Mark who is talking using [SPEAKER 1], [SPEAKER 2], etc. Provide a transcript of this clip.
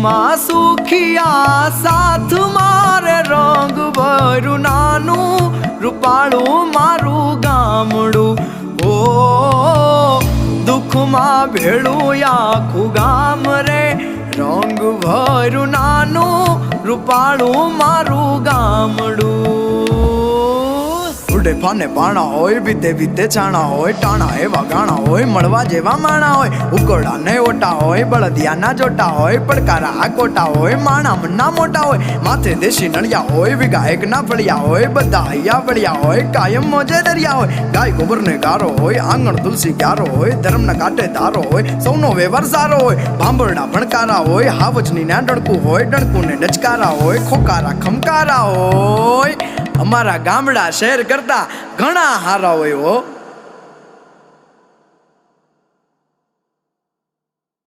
[SPEAKER 1] માં સુખિયા સાથ મારે રંગ ભર્યું નાનું રૂપાળું મારું ગામડું ઓ દુઃખમાં ભેળું આખું ગામ રે રંગ ભર્યું નાનું રૂપાળું મારું ગામડું ઉડે ફાને પાણા હોય વિધે વિધે છાણા હોય ટાણા એવા ગાણા હોય મળવા જેવા માણા હોય ઉકોડા ને ઓટા હોય બળદિયાના જોટા હોય પડકારા આકોટા હોય માણા મન્ના મોટા હોય માથે દેશી નળિયા હોય વિઘા એક ના ફળિયા હોય બધા હૈયા વળિયા હોય કાયમ મોજે દરિયા હોય ગાય ગોબર ને ગારો હોય આંગણ તુલસી ક્યારો હોય ધર્મ ના કાંઠે ધારો હોય સૌનો વ્યવહાર સારો હોય ભાંભરડા ભણકારા હોય હાવજની ના ડણકું હોય ડણકું ને ડચકારા હોય ખોકારા ખમકારા હોય અમારા ગામડા શહેર કરતા ઘણા હારા હોય હો।